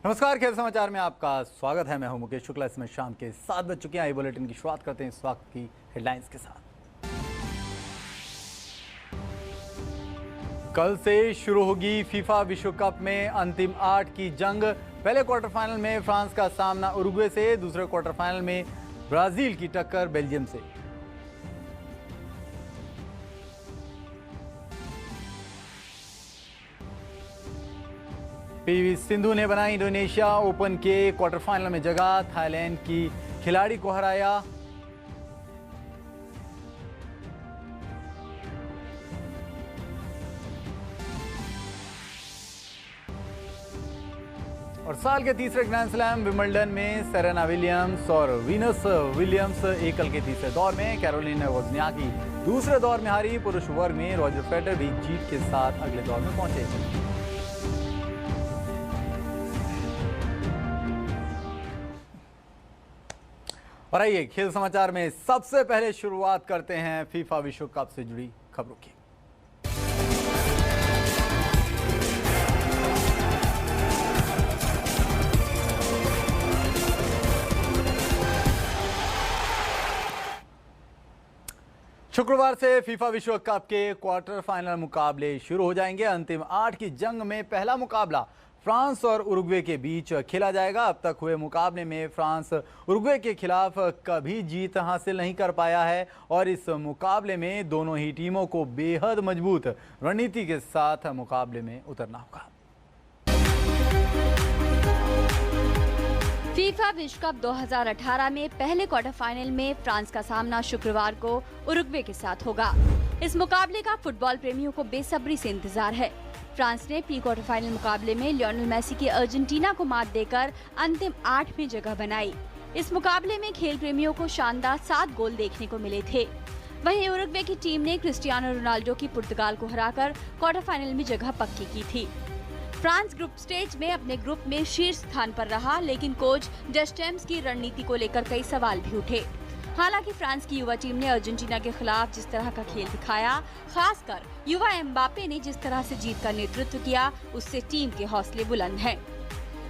नमस्कार, खेल समाचार में आपका स्वागत है। मैं हूं मुकेश शुक्ला। इसमें शाम के 7 बज चुके हैं। ये बुलेटिन की शुरुआत करते हैं इस वक्त की हेडलाइंस के साथ। कल से शुरू होगी फीफा विश्व कप में अंतिम 8 की जंग। पहले क्वार्टर फाइनल में फ्रांस का सामना उरुग्वे से, दूसरे क्वार्टर फाइनल में ब्राजील की टक्कर बेल्जियम से। पीवी सिंधु ने बनाई इंडोनेशिया ओपन के क्वार्टर फाइनल में जगह, थाईलैंड की खिलाड़ी को हराया। और साल के तीसरे ग्रैंड स्लैम विंबलडन में सेरेना विलियम्स और वीनस विलियम्स एकल के तीसरे दौर में, कैरोलिना वोज़नियाकी दूसरे दौर में हारी। पुरुष वर्ग में रॉजर फेडरर भी जीत के साथ अगले दौर में पहुंचे। और आइए खेल समाचार में सबसे पहले शुरुआत करते हैं फीफा विश्व कप से जुड़ी खबरों की। शुक्रवार से फीफा विश्व कप के क्वार्टर फाइनल मुकाबले शुरू हो जाएंगे। अंतिम 8 की जंग में पहला मुकाबला फ्रांस और उरुग्वे के बीच खेला जाएगा। अब तक हुए मुकाबले में फ्रांस उरुग्वे के खिलाफ कभी जीत हासिल नहीं कर पाया है और इस मुकाबले में दोनों ही टीमों को बेहद मजबूत रणनीति के साथ मुकाबले में उतरना होगा। फीफा विश्व कप 2018 में पहले क्वार्टर फाइनल में फ्रांस का सामना शुक्रवार को उरुग्वे के साथ होगा। इस मुकाबले का फुटबॉल प्रेमियों को बेसब्री से इंतजार है। फ्रांस ने प्री क्वार्टर फाइनल मुकाबले में लियोनेल मेसी की अर्जेंटीना को मात देकर अंतिम 8 में जगह बनाई। इस मुकाबले में खेल प्रेमियों को शानदार 7 गोल देखने को मिले थे। वहीं उरुग्वे की टीम ने क्रिस्टियानो रोनाल्डो की पुर्तगाल को हराकर क्वार्टर फाइनल में जगह पक्की की थी। फ्रांस ग्रुप स्टेज में अपने ग्रुप में शीर्ष स्थान पर रहा, लेकिन कोच डेस्चैम्स की रणनीति को लेकर कई सवाल भी उठे। हालांकि फ्रांस की युवा टीम ने अर्जेंटीना के खिलाफ जिस तरह का खेल दिखाया, खासकर युवा एम्बापे ने जिस तरह से जीत का नेतृत्व किया, उससे टीम के हौसले बुलंद हैं।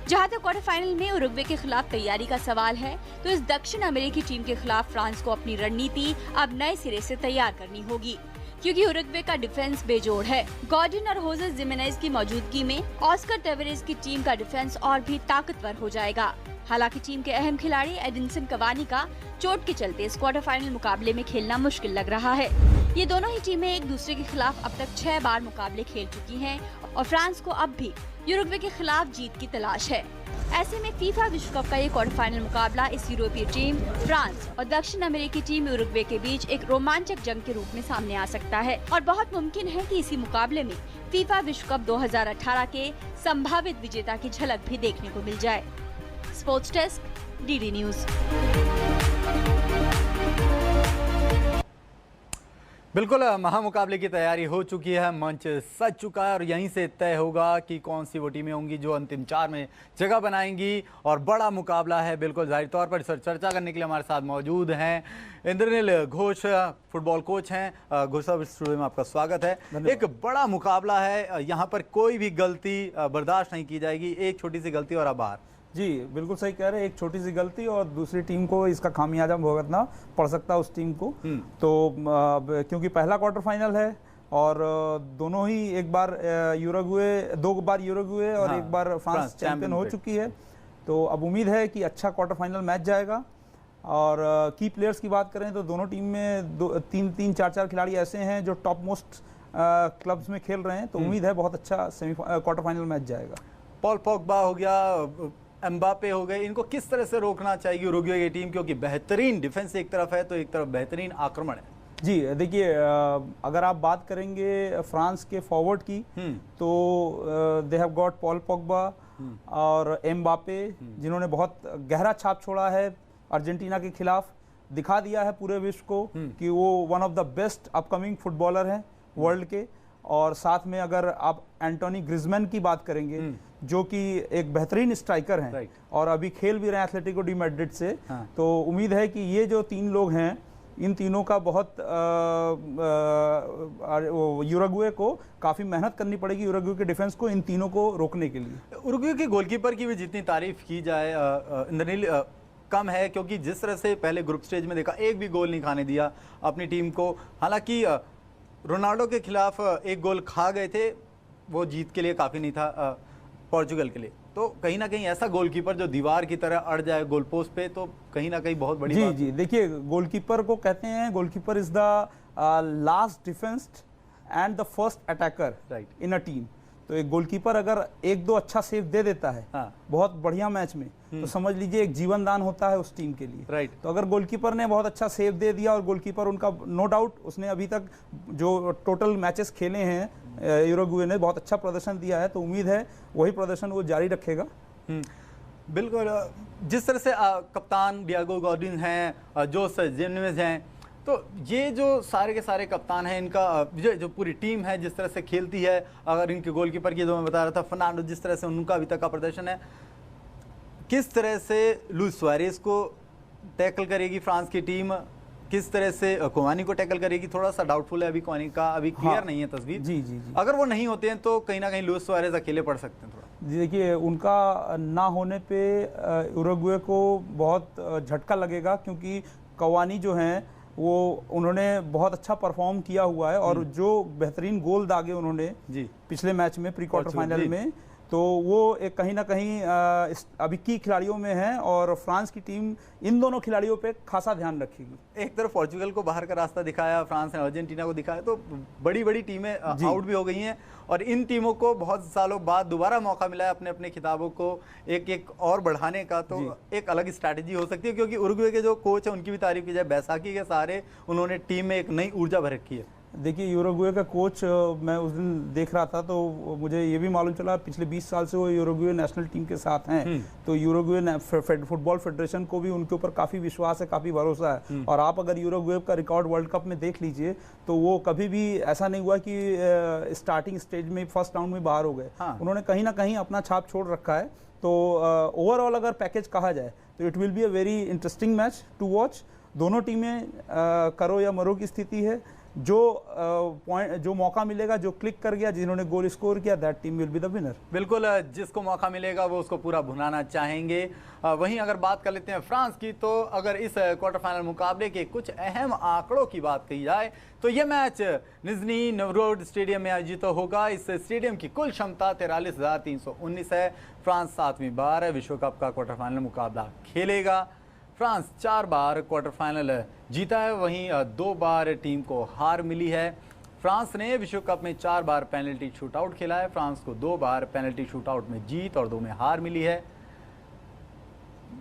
जहां तक क्वार्टर फाइनल में उरुग्वे के खिलाफ तैयारी का सवाल है, तो इस दक्षिण अमेरिकी टीम के खिलाफ फ्रांस को अपनी रणनीति अब नए सिरे से तैयार करनी होगी, क्योंकि उरुग्वे का डिफेंस बेजोड़ है। गॉर्डन और होजे जिमेनेज की मौजूदगी में ऑस्कर टेवेरेज की टीम का डिफेंस और भी ताकतवर हो जाएगा। हालांकि टीम के अहम खिलाड़ी एडिनसन कवानी का चोट के चलते इस क्वार्टर फाइनल मुकाबले में खेलना मुश्किल लग रहा है। ये दोनों ही टीमें एक दूसरे के खिलाफ अब तक 6 बार मुकाबले खेल चुकी हैं और फ्रांस को अब भी उरुग्वे के खिलाफ जीत की तलाश है। ऐसे में फीफा विश्व कप का ये क्वार्टर फाइनल मुकाबला इस यूरोपीय टीम फ्रांस और दक्षिण अमेरिकी टीम उरुग्वे के बीच एक रोमांचक जंग के रूप में सामने आ सकता है और बहुत मुमकिन है कि इसी मुकाबले में फीफा विश्व कप 2018 के संभावित विजेता की झलक भी देखने को मिल जाए। Sports desk, DD news. बिल्कुल, महामुकाबले की तैयारी हो चुकी है, मंच सज चुका है और यहीं से तय होगा कि कौन सी वो टीमें होंगी जो अंतिम 4 में जगह बनाएंगी। और बड़ा मुकाबला है, बिल्कुल जाहिर तौर पर। सर, चर्चा करने के लिए हमारे साथ मौजूद हैं इंद्रनील घोष, फुटबॉल कोच हैं। घोष साहब, स्टूडियो में आपका स्वागत है। एक बड़ा मुकाबला है, यहाँ पर कोई भी गलती बर्दाश्त नहीं की जाएगी। एक छोटी सी गलती और अब हार। जी बिल्कुल सही कह रहे हैं। एक छोटी सी गलती और दूसरी टीम को इसका खामियाजा भुगतना पड़ सकता है, उस टीम को। तो क्योंकि पहला क्वार्टर फाइनल है और दोनों ही एक बार यूरुग्वे, 2 बार यूरुग्वे और एक बार फ्रांस चैंपियन हो चुकी है। तो अब उम्मीद है कि अच्छा क्वार्टर फाइनल मैच जाएगा। और की प्लेयर्स की बात करें तो दोनों टीम में 3-4 खिलाड़ी ऐसे हैं जो टॉप मोस्ट क्लब्स में खेल रहे हैं। तो उम्मीद है बहुत अच्छा क्वार्टर फाइनल मैच जाएगा। पॉल पोग्बा हो गया, एम्बापे हो गए, इनको किस तरह से रोकना चाहिए उरुग्वे की टीम, क्योंकि बेहतरीन डिफेंस एक तरफ है तो एक तरफ बेहतरीन आक्रमण है। जी देखिए, अगर आप बात करेंगे फ्रांस के फॉरवर्ड की, तो they have got Paul Pogba और एम्बापे, जिन्होंने बहुत गहरा छाप छोड़ा है अर्जेंटीना के खिलाफ। दिखा दिया है पूरे विश्व को कि वो one of the best upcoming footballer हैं वर्ल्ड के। और साथ में अगर आप एंटोनी ग्रिजमैन की बात करेंगे, जो कि एक बेहतरीन स्ट्राइकर हैं और अभी खेल भी रहे हैं एथलेटिको डी मैड्रिड से। तो उम्मीद है कि ये जो 3 लोग हैं इन तीनों का बहुत यूरुग्वे को काफ़ी मेहनत करनी पड़ेगी, यूरुग्वे के डिफेंस को इन तीनों को रोकने के लिए। उरुग्वे के गोलकीपर की भी जितनी तारीफ की जाए इंद्रनील कम है, क्योंकि जिस तरह से पहले ग्रुप स्टेज में देखा, एक भी गोल नहीं खाने दिया अपनी टीम को। हालांकि रोनाल्डो के खिलाफ एक गोल खा गए थे, वो जीत के लिए काफ़ी नहीं था पोर्चुगल के लिए। तो कहीं ना कहीं ऐसा गोलकीपर जो दीवार की तरह अड़ जाए गोल पोस्ट पे, तो कहीं ना कहीं बहुत बड़ी जी बात। जी देखिए, गोलकीपर को कहते हैं, goalkeeper is the last defence and the first attacker in a team. तो एक गोलकीपर अगर एक दो अच्छा सेव दे देता है बहुत बढ़िया मैच में, तो समझ लीजिए एक जीवन दान होता है उस टीम के लिए। तो अगर गोलकीपर ने बहुत अच्छा सेव दे दिया, और गोलकीपर उनका नो डाउट उसने अभी तक जो टोटल मैचेस खेले हैं यूरुग्वे ने बहुत अच्छा प्रदर्शन दिया है, तो उम्मीद है वही प्रदर्शन वो जारी रखेगा। बिल्कुल, जिस तरह से कप्तान डियागो गॉर्डिन हैं, जोस जिमेनेज़ हैं, तो ये जो सारे के सारे कप्तान हैं, इनका जो पूरी टीम है जिस तरह से खेलती है, अगर इनके गोलकीपर की जो मैं बता रहा था फर्नांडो, जिस तरह से उनका अभी तक का प्रदर्शन है, किस तरह से लुइस सुआरेज को टैकल करेगी फ्रांस की टीम, किस तरह से कोवानी को टैकल करेगी, थोड़ा सा डाउटफुल है अभी कोवानी का, अभी क्लियर नहीं है तस्वीर। जी जी जी अगर वो नहीं होते हैं तो कहीं ना कहीं लुइस सुआरेज अकेले पड़ सकते हैं थोड़ा। जी देखिए, उनका ना होने पे यूरुग्वे को बहुत झटका लगेगा, क्योंकि कोवानी जो हैं वो उन्होंने बहुत अच्छा परफॉर्म किया हुआ है, और जो बेहतरीन गोल दागे उन्होंने पिछले मैच में प्री क्वार्टर फाइनल में, तो वो एक कहीं ना कहीं अभी की खिलाड़ियों में है, और फ्रांस की टीम इन दोनों खिलाड़ियों पे खासा ध्यान रखेगी। एक तरफ पोर्चुगल को बाहर का रास्ता दिखाया, फ्रांस ने अर्जेंटीना को दिखाया, तो बड़ी बड़ी टीमें आउट भी हो गई हैं, और इन टीमों को बहुत सालों बाद दोबारा मौका मिला है अपने अपने खिताबों को एक एक और बढ़ाने का। तो एक अलग स्ट्रैटेजी हो सकती है, क्योंकि उरुग्वे के जो कोच है उनकी भी तारीफ की जाए, बैसाखी के सहारे उन्होंने टीम में एक नई ऊर्जा भर रखी है। देखिए, यूरुग्वे का कोच मैं उस दिन देख रहा था, तो मुझे ये भी मालूम चला पिछले 20 साल से वो यूरुग्वे नेशनल टीम के साथ हैं। तो यूरुग्वे फुटबॉल फेडरेशन को भी उनके ऊपर काफ़ी विश्वास है, काफ़ी भरोसा है। और आप अगर यूरुग्वे का रिकॉर्ड वर्ल्ड कप में देख लीजिए, तो वो कभी भी ऐसा नहीं हुआ कि स्टार्टिंग स्टेज में फर्स्ट राउंड में बाहर हो गए। उन्होंने कहीं ना कहीं अपना छाप छोड़ रखा है। तो ओवरऑल अगर पैकेज कहा जाए तो it will be a very interesting match to watch. दोनों टीमें करो या मरो की स्थिति है। जो पॉइंट जो मौका मिलेगा, जो क्लिक कर गया, जिन्होंने गोल स्कोर किया, that team will be the winner. बिल्कुल, जिसको मौका मिलेगा वो उसको पूरा भुनाना चाहेंगे। वहीं अगर बात कर लेते हैं फ्रांस की, तो अगर इस क्वार्टर फाइनल मुकाबले के कुछ अहम आंकड़ों की बात की जाए तो यह मैच निज़नी नोवगोरोड स्टेडियम में आयोजित होगा। इस स्टेडियम की कुल क्षमता 43,319 है। फ्रांस 7वीं बार विश्व कप का क्वार्टर फाइनल मुकाबला खेलेगा। फ्रांस 4 बार क्वार्टर फाइनल जीता है, वहीं 2 बार टीम को हार मिली है। फ्रांस ने विश्व कप में 4 बार पेनल्टी शूटआउट खेला है। फ्रांस को 2 बार पेनल्टी शूटआउट में जीत और 2 में हार मिली है।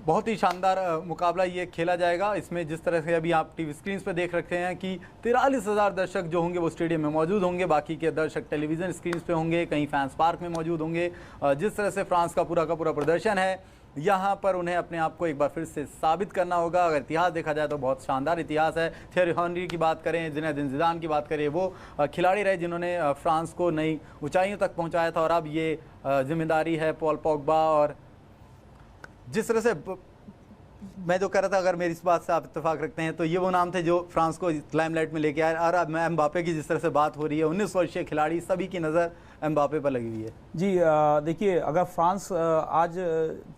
बहुत ही शानदार मुकाबला ये खेला जाएगा। इसमें जिस तरह से अभी आप टीवी स्क्रीन पर देख रखते हैं कि 43,000 दर्शक जो होंगे वो स्टेडियम में मौजूद होंगे, बाकी के दर्शक टेलीविजन स्क्रीन पे होंगे, कहीं फैंस पार्क में मौजूद होंगे। जिस तरह से फ्रांस का पूरा प्रदर्शन है, यहाँ पर उन्हें अपने आप को एक बार फिर से साबित करना होगा। अगर इतिहास देखा जाए तो बहुत शानदार इतिहास है। थियरी हेनरी की बात करें, जिनेदिन जिदान की बात करें, वो खिलाड़ी रहे जिन्होंने फ्रांस को नई ऊंचाइयों तक पहुंचाया था, और अब ये जिम्मेदारी है पॉल पोग्बा। और जिस तरह से मैं जो कह रहा था, अगर मेरी इस बात से आप इत्तेफाक रखते हैं, तो ये वो नाम थे जो फ्रांस को लाइमलाइट में लेके आए। और अब एम्बापे की जिस तरह से बात हो रही है, 19 वर्षीय खिलाड़ी, सभी की नज़र एम्बापे पर लगी हुई है। जी देखिए, अगर फ्रांस आज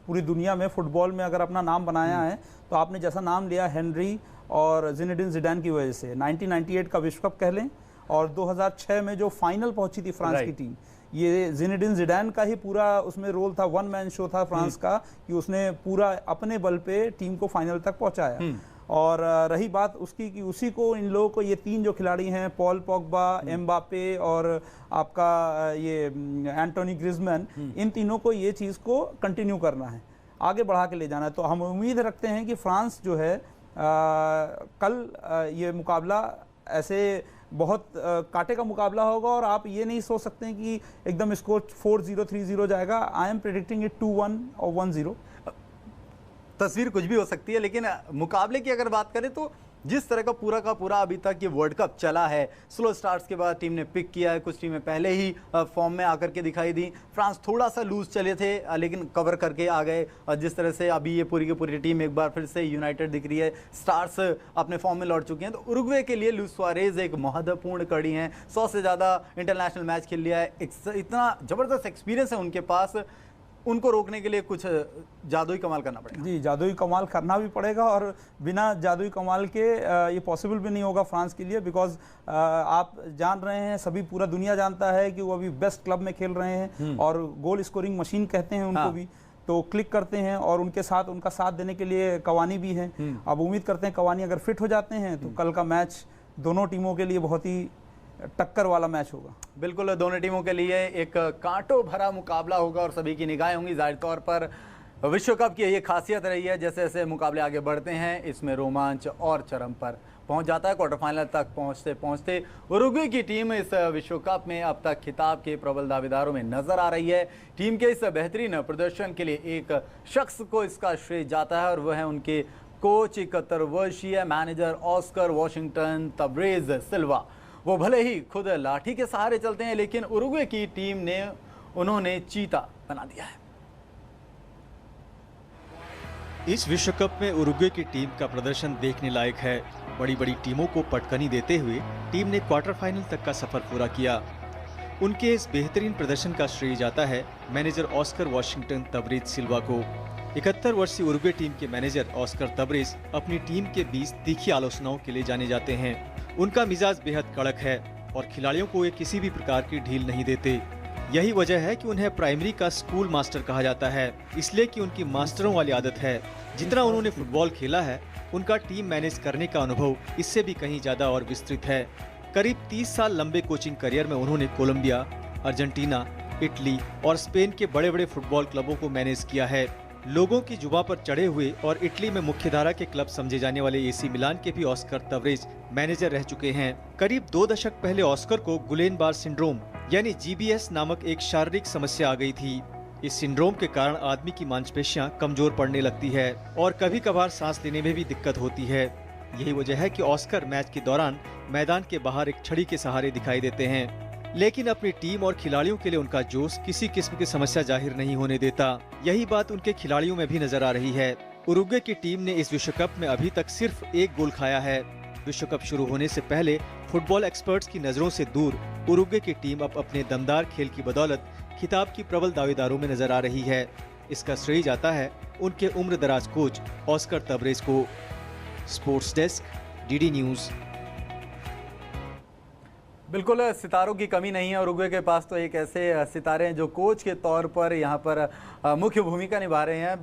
पूरी दुनिया में फुटबॉल में अगर अपना नाम बनाया है, तो आपने जैसा नाम लिया हेनरी और जिनेडिन जिडान की वजह से, 1998 का विश्व कप कह लें, और 2006 में जो फाइनल पहुंची थी फ्रांस की टीम, ये जिनेडिन जिडान का ही पूरा उसमें रोल था। 1 मैन शो था फ्रांस का, कि उसने पूरा अपने बल पे टीम को फाइनल तक पहुंचाया। और रही बात उसकी कि उसी को, इन लोगों को, ये 3 जो खिलाड़ी हैं, पॉल पोग्बा, एम्बापे और आपका ये एंटोनी ग्रिजमैन, इन तीनों को ये चीज़ को कंटिन्यू करना है, आगे बढ़ा के ले जाना है। तो हम उम्मीद रखते हैं कि फ्रांस जो है कल ये मुकाबला ऐसे बहुत कांटे का मुकाबला होगा, और आप ये नहीं सोच सकते हैं कि एकदम स्कोर 4-0 3-0 जाएगा। आई एम प्रेडिक्टिंग इट 2-1 और 1-0। तस्वीर कुछ भी हो सकती है, लेकिन मुकाबले की अगर बात करें तो जिस तरह का पूरा अभी तक ये वर्ल्ड कप चला है, स्लो स्टार्ट्स के बाद टीम ने पिक किया है, कुछ टीमें पहले ही फॉर्म में आकर के दिखाई दी। फ्रांस थोड़ा सा लूज चले थे लेकिन कवर करके आ गए। जिस तरह से अभी ये पूरी की पूरी टीम एक बार फिर से यूनाइटेड दिख रही है, स्टार्स अपने फॉर्म में लौट चुके हैं। तो उरुग्वे के लिए लुइस सुआरेज एक महत्वपूर्ण कड़ी हैं। 100 से ज़्यादा इंटरनेशनल मैच खेल लिया है, इतना ज़बरदस्त एक्सपीरियंस है उनके पास। उनको रोकने के लिए कुछ जादुई कमाल करना पड़ेगा। जी, जादुई कमाल करना भी पड़ेगा और बिना जादुई कमाल के ये पॉसिबल भी नहीं होगा फ्रांस के लिए, बिकॉज आप जान रहे हैं, सभी पूरा दुनिया जानता है कि वो अभी बेस्ट क्लब में खेल रहे हैं और गोल स्कोरिंग मशीन कहते हैं उनको भी, तो क्लिक करते हैं और उनका साथ देने के लिए कवानी भी हैं। अब उम्मीद करते हैं कवानी अगर फिट हो जाते हैं तो कल का मैच दोनों टीमों के लिए बहुत ही टक्कर वाला मैच होगा। बिल्कुल, दोनों टीमों के लिए एक कांटों भरा मुकाबला होगा और सभी की निगाहें होंगी। जाहिर तौर पर विश्व कप की ये खासियत रही है, जैसे जैसे मुकाबले आगे बढ़ते हैं इसमें रोमांच और चरम पर पहुंच जाता है। क्वार्टर फाइनल तक पहुंचते पहुंचते उरुग्वे की टीम इस विश्व कप में अब तक खिताब के प्रबल दावेदारों में नजर आ रही है। टीम के इस बेहतरीन प्रदर्शन के लिए एक शख्स को इसका श्रेय जाता है और वह है उनके कोच 71 वर्षीय मैनेजर ऑस्कर वाशिंगटन तबरेज सिल्वा। वो भले ही खुद लाठी के सहारे चलते हैं लेकिन उरुग्वे की टीम ने उन्होंने चीता बना दिया है। इस विश्व कप में उरुग्वे की टीम का प्रदर्शन देखने लायक है। बड़ी बड़ी टीमों को पटकनी देते हुए टीम ने क्वार्टर फाइनल तक का सफर पूरा किया। उनके इस बेहतरीन प्रदर्शन का श्रेय जाता है मैनेजर ऑस्कर वाशिंगटन तबरेज सिल्वा को। 71 वर्षीय उरुग्वे टीम के मैनेजर ऑस्कर तबरेज अपनी टीम के बीच तीखी आलोचनाओं के लिए जाने जाते हैं। उनका मिजाज बेहद कड़क है और खिलाड़ियों को ये किसी भी प्रकार की ढील नहीं देते। यही वजह है कि उन्हें प्राइमरी का स्कूल मास्टर कहा जाता है, इसलिए कि उनकी मास्टरों वाली आदत है। जितना उन्होंने फुटबॉल खेला है, उनका टीम मैनेज करने का अनुभव इससे भी कहीं ज्यादा और विस्तृत है। करीब 30 साल लंबे कोचिंग करियर में उन्होंने कोलंबिया, अर्जेंटीना, इटली और स्पेन के बड़े बड़े फुटबॉल क्लबों को मैनेज किया है। लोगों की जुबां पर चढ़े हुए और इटली में मुख्यधारा के क्लब समझे जाने वाले एसी मिलान के भी ऑस्कर तबरेज मैनेजर रह चुके हैं। करीब 2 दशक पहले ऑस्कर को गुलेन-बार सिंड्रोम यानी GBS नामक एक शारीरिक समस्या आ गई थी। इस सिंड्रोम के कारण आदमी की मांसपेशियां कमजोर पड़ने लगती है और कभी कभार सांस लेने में भी दिक्कत होती है। यही वजह है कि ऑस्कर मैच के दौरान मैदान के बाहर एक छड़ी के सहारे दिखाई देते हैं, लेकिन अपनी टीम और खिलाड़ियों के लिए उनका जोश किसी किस्म की समस्या जाहिर नहीं होने देता। यही बात उनके खिलाड़ियों में भी नजर आ रही है। उरुग्वे की टीम ने इस विश्व कप में अभी तक सिर्फ 1 गोल खाया है। विश्व कप शुरू होने से पहले फुटबॉल एक्सपर्ट्स की नजरों से दूर उरुग्वे की टीम अब अपने दमदार खेल की बदौलत खिताब की प्रबल दावेदारों में नजर आ रही है। इसका श्रेय जाता है उनके उम्रदराज कोच ऑस्कर तबरेज को। Sports desk, DD news. बिल्कुल, सितारों की कमी नहीं है उरुग्वे के पास। तो एक ऐसे सितारे हैं जो कोच के तौर पर यहाँ पर मुख्य भूमिका निभा रहे हैं।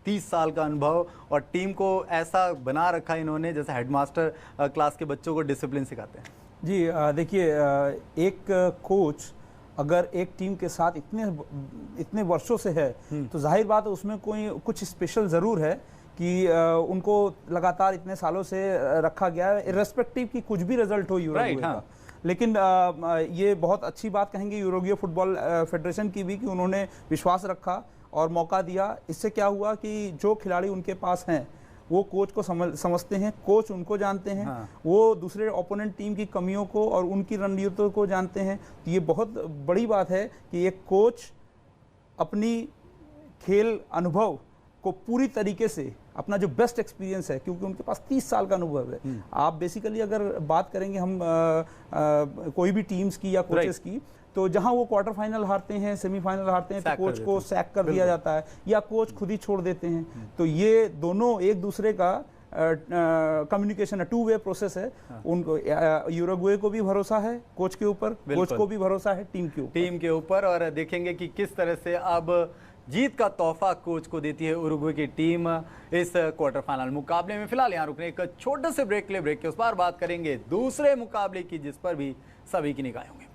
30 साल का अनुभव और टीम को ऐसा बना रखा इन्होंने जैसे हेडमास्टर क्लास के बच्चों को डिसिप्लिन सिखाते हैं। जी देखिए, एक कोच अगर एक टीम के साथ इतने वर्षों से है तो जाहिर बात है उसमें कोई कुछ स्पेशल ज़रूर है कि उनको लगातार इतने सालों से रखा गया है, इर्रेस्पेक्टिव की कुछ भी रिजल्ट हो यूरोग्वे का। लेकिन ये बहुत अच्छी बात कहेंगे यूरोग्वे फुटबॉल फेडरेशन की भी कि उन्होंने विश्वास रखा और मौका दिया। इससे क्या हुआ कि जो खिलाड़ी उनके पास हैं वो कोच को समझते हैं, कोच उनको जानते हैं, वो दूसरे ओपोनेंट टीम की कमियों को और उनकी रणनीतियों को जानते हैं। तो ये बहुत बड़ी बात है कि एक कोच अपनी खेल अनुभव को पूरी तरीके से अपना जो बेस्ट एक्सपीरियंस है, क्योंकि उनके पास 30 साल का अनुभव है। आप बेसिकली अगर बात करेंगे हम कोई भी टीम्स की या कोचेस की, तो जहां वो क्वार्टर फाइनल हारते हैं, सेमीफाइनल हारते हैं, तो कोच को सैक कर दिया जाता है या कोच खुद ही छोड़ देते हैं। तो ये दोनों एक दूसरे का कम्युनिकेशन है, 2 वे प्रोसेस है। उनको यूरुग्वे को भी भरोसा है कोच के ऊपर, कोच को भी भरोसा है टीम के ऊपर। और देखेंगे कि किस तरह से अब जीत का तोहफा कोच को देती है उरुग्वे की टीम इस क्वार्टर फाइनल मुकाबले में। फिलहाल यहाँ रुकने एक छोटे से ब्रेक के लिए, ब्रेक के उस बार बात करेंगे दूसरे मुकाबले की जिस पर भी सभी की निगाहें होंगी।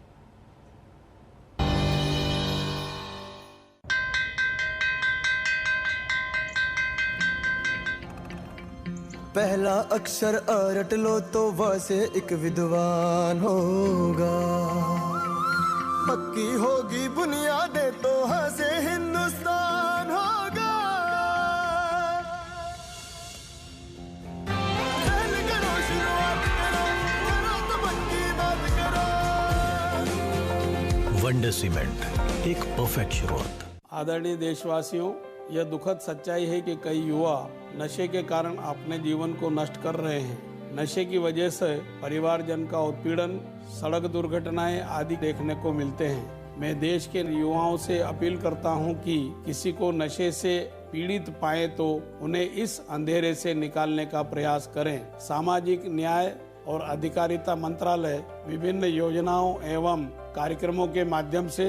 पहला अक्षर रट लो तो वह से एक विद्वान होगा, पक्की होगी बुनियादें तो हाँ से हिंदुस्तान होगा। पहल करो एवरडे सीमेंट, एक परफेक्ट शुरुआत। आदरणीय देशवासियों, यह दुखद सच्चाई है कि कई युवा नशे के कारण अपने जीवन को नष्ट कर रहे हैं। नशे की वजह से परिवारजन का उत्पीड़न, सड़क दुर्घटनाएं आदि देखने को मिलते हैं। मैं देश के युवाओं से अपील करता हूं कि किसी को नशे से पीड़ित पाए तो उन्हें इस अंधेरे से निकालने का प्रयास करें। सामाजिक न्याय और अधिकारिता मंत्रालय विभिन्न योजनाओं एवं कार्यक्रमों के माध्यम से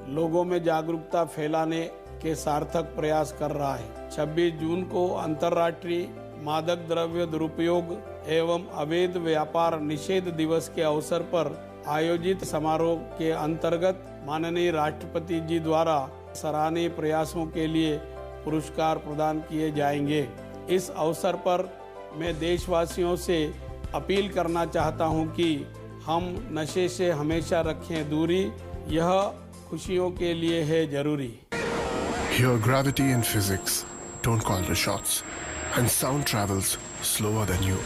लोगों में जागरूकता फैलाने के सार्थक प्रयास कर रहा है। 26 जून को अंतर्राष्ट्रीय मादक द्रव्य दुरुपयोग एवं अवैध व्यापार निषेध दिवस के अवसर पर आयोजित समारोह के अंतर्गत माननीय राष्ट्रपति जी द्वारा सराहनीय प्रयासों के लिए पुरस्कार प्रदान किए जाएंगे। इस अवसर पर मैं देशवासियों से अपील करना चाहता हूं कि हम नशे से हमेशा रखें दूरी, यह खुशियों के लिए है जरूरी। Here gravity and physics don't call the shots, and sound travels slower than you.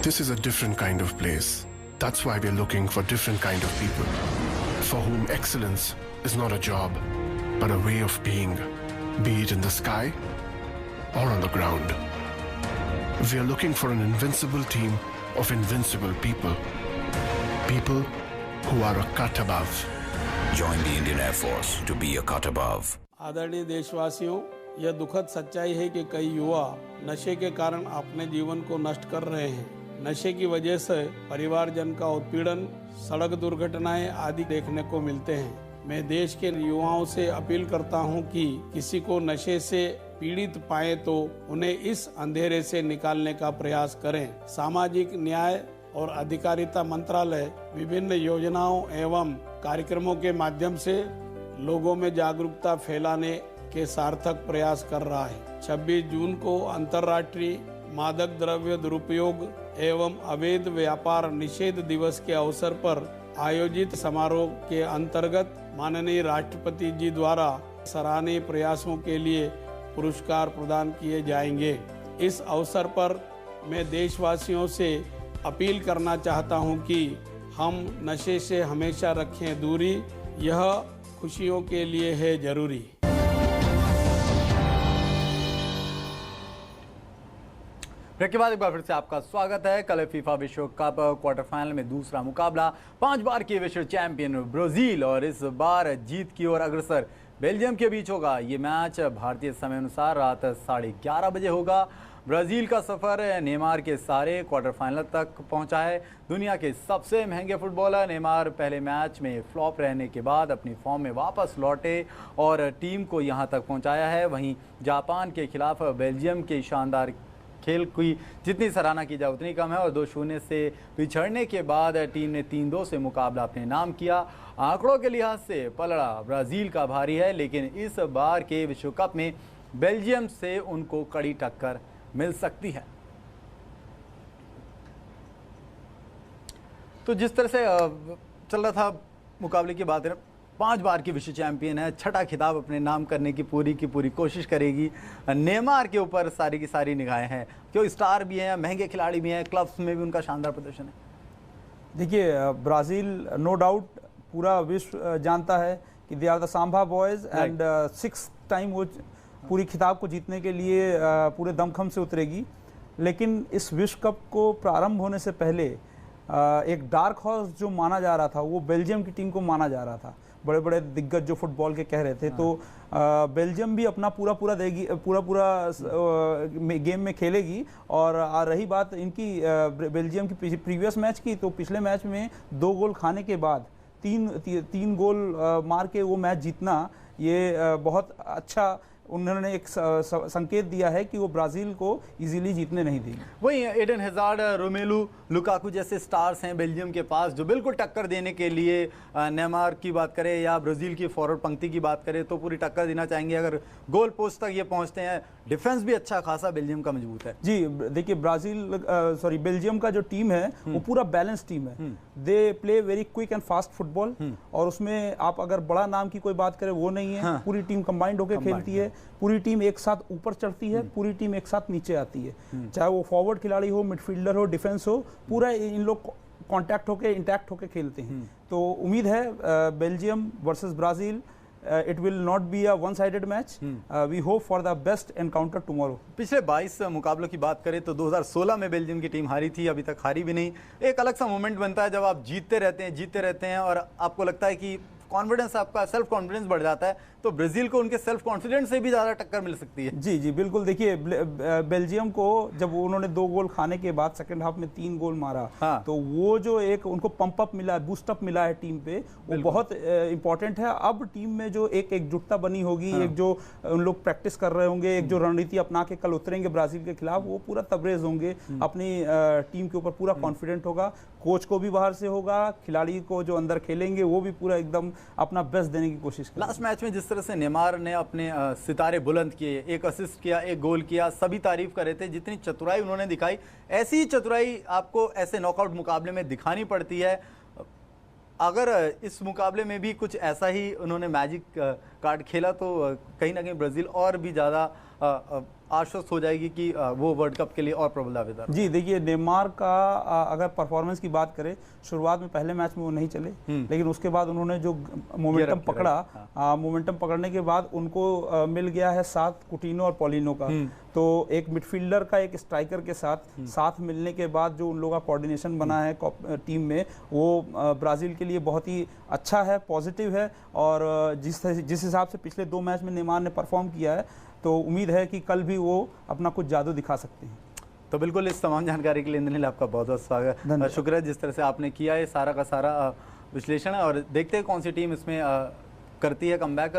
This is a different kind of place. That's why we're looking for different kind of people, for whom excellence is not a job, but a way of being, be it in the sky or on the ground. We are looking for an invincible team of invincible people, people who are a cut above. Join the Indian Air Force to be a cut above. आदरणीय देशवासियों, यह दुखद सच्चाई है कि कई युवा नशे के कारण अपने जीवन को नष्ट कर रहे हैं। नशे की वजह से परिवारजन का उत्पीड़न, सड़क दुर्घटनाएं आदि देखने को मिलते हैं। मैं देश के युवाओं से अपील करता हूं कि किसी को नशे से पीड़ित पाए तो उन्हें इस अंधेरे से निकालने का प्रयास करें। सामाजिक न्याय और अधिकारिता मंत्रालय विभिन्न योजनाओं एवं कार्यक्रमों के माध्यम से लोगों में जागरूकता फैलाने के सार्थक प्रयास कर रहा है। 26 जून को अंतर्राष्ट्रीय मादक द्रव्य दुरुपयोग एवं अवैध व्यापार निषेध दिवस के अवसर पर आयोजित समारोह के अंतर्गत माननीय राष्ट्रपति जी द्वारा सराहनीय प्रयासों के लिए पुरस्कार प्रदान किए जाएंगे। इस अवसर पर मैं देशवासियों से अपील करना चाहता हूं कि हम नशे से हमेशा रखें दूरी, यह खुशियों के लिए है जरूरी। ब्रेक के बाद एक बार फिर से आपका स्वागत है। कल फीफा विश्व कप क्वार्टर फाइनल में दूसरा मुकाबला 5 बार के विश्व चैंपियन ब्राजील और इस बार जीत की ओर अग्रसर बेल्जियम के बीच होगा। ये मैच भारतीय समय अनुसार रात 11:30 बजे होगा। ब्राजील का सफर नेमार के सहारे क्वार्टर फाइनल तक पहुंचा है। दुनिया के सबसे महंगे फुटबॉलर नेमार पहले मैच में फ्लॉप रहने के बाद अपनी फॉर्म में वापस लौटे और टीम को यहां तक पहुंचाया है। वहीं जापान के खिलाफ बेल्जियम के शानदार खेल की जितनी सराहना की जाए उतनी कम है और 2-0 से पिछड़ने के बाद टीम ने 3-2 से मुकाबला अपने नाम किया। आंकड़ों के लिहाज से पलड़ा ब्राजील का भारी है, लेकिन इस बार के विश्व कप में बेल्जियम से उनको कड़ी टक्कर मिल सकती है। तो जिस तरह से चल रहा था मुकाबले की बात है, 5 बार की विश्व चैंपियन है, 6ठा खिताब अपने नाम करने की पूरी कोशिश करेगी। नेमार के ऊपर सारी की सारी निगाहें हैं, क्यों स्टार भी हैं, महंगे खिलाड़ी भी हैं, क्लब्स में भी उनका शानदार प्रदर्शन है। देखिए, ब्राज़ील नो डाउट पूरा विश्व जानता है कि they are the Samba boys and 6th time वो पूरी खिताब को जीतने के लिए पूरे दमखम से उतरेगी। लेकिन इस विश्व कप को प्रारंभ होने से पहले एक डार्क हॉर्स जो माना जा रहा था वो बेल्जियम की टीम को माना जा रहा था। बड़े बड़े दिग्गज जो फुटबॉल के कह रहे थे, तो बेल्जियम भी अपना पूरा देगी, पूरा गेम में खेलेगी। और रही बात इनकी बेल्जियम की प्रीवियस मैच की, तो पिछले मैच में 2 गोल खाने के बाद तीन गोल मार के वो मैच जीतना, ये बहुत अच्छा उन्होंने एक संकेत दिया है कि वो ब्राजील को इजीली जीतने नहीं देंगे। वही एडन हैजार्ड, रोमेलू लुकाकू जैसे स्टार्स हैं बेल्जियम के पास जो बिल्कुल टक्कर देने के लिए, नेमार की बात करें या ब्राजील की फॉरवर्ड पंक्ति की बात करें तो पूरी टक्कर देना चाहेंगे। अगर गोल पोस्ट तक ये पहुंचते हैं, डिफेंस भी अच्छा खासा बेल्जियम का मजबूत है। जी देखिए, बेल्जियम का जो टीम है वो पूरा बैलेंस टीम है। They play very quick and fast football, और उसमें आप अगर बड़ा नाम की कोई बात करें वो नहीं है। पूरी टीम कंबाइंड होकर खेलती है, पूरी टीम एक साथ ऊपर चढ़ती है, पूरी टीम एक साथ नीचे आती है। चाहे वो फॉरवर्ड खिलाड़ी हो, मिडफील्डर हो, डिफेंस हो, पूरा इन लोग कांटेक्ट होके इंटैक्ट होके खेलते हैं। तो उम्मीद है Belgium versus Brazil, it will not be a one-sided match. We hope for the best encounter tomorrow. पिछले 22 मुकाबलों की बात करें तो 2016 में बेल्जियम की टीम हारी थी, अभी तक हारी भी नहीं। एक अलग सा मोमेंट बनता है जब आप जीतते रहते हैं और आपको लगता है कि कॉन्फिडेंस, आपका सेल्फ कॉन्फिडेंस बढ़ जाता है। तो ब्राजील को उनके सेल्फ कॉन्फिडेंस से भी ज़्यादा टक्कर मिल सकती है। जी जी बिल्कुल। देखिए बेल्जियम को जब उन्होंने 2 गोल खाने के बाद सेकंड हाफ में 3 गोल मारा, हाँ। तो वो जो एक उनको पंप अप मिला, बूस्ट अप मिला है टीम पे, वो बहुत इंपॉर्टेंट है। अब टीम में जो एक एकजुटता बनी होगी, एक जो उन लोग प्रैक्टिस कर रहे होंगे, एक जो रणनीति अपना के कल उतरेंगे ब्राजील के खिलाफ, वो पूरा तबरेज होंगे, अपनी टीम के ऊपर पूरा कॉन्फिडेंट होगा। कोच को भी बाहर से होगा, खिलाड़ी को जो अंदर खेलेंगे वो भी पूरा एकदम अपना बेस्ट देने की कोशिश करेंगे। लास्ट मैच में जिस तरह से नेमार ने अपने सितारे बुलंद किए, एक असिस्ट किया, एक गोल किया, सभी तारीफ कर रहे थे, जितनी चतुराई उन्होंने दिखाई, ऐसी ही चतुराई आपको ऐसे नॉकआउट मुकाबले में दिखानी पड़ती है। अगर इस मुकाबले में भी कुछ ऐसा ही उन्होंने मैजिक कार्ड खेला तो कहीं ना कहीं ब्राजील और भी ज़्यादा आश्वस्त हो जाएगी कि वो वर्ल्ड कप के लिए और प्रबल दावेदार। जी देखिए, नेमार का अगर परफॉर्मेंस की बात करें, शुरुआत में पहले मैच में वो नहीं चले, लेकिन उसके बाद उन्होंने जो मोमेंटम पकड़ा, मोमेंटम पकड़ने के बाद उनको मिल गया है साथ कुटिनो और पॉलिनो का। तो एक मिडफील्डर का एक स्ट्राइकर के साथ मिलने के बाद जो उन लोगों का कोऑर्डिनेशन बना है टीम में, वो ब्राजील के लिए बहुत ही अच्छा है, पॉजिटिव है। और जिस हिसाब से पिछले 2 मैच में नेमार ने परफॉर्म किया है, तो उम्मीद है कि कल भी वो अपना कुछ जादू दिखा सकते हैं। तो बिल्कुल, इस तमाम जानकारी के लिए इंद्रनील आपका बहुत बहुत स्वागत, शुक्र है जिस तरह से आपने किया है सारा का सारा विश्लेषण है। और देखते हैं कौन सी टीम इसमें करती है कमबैक।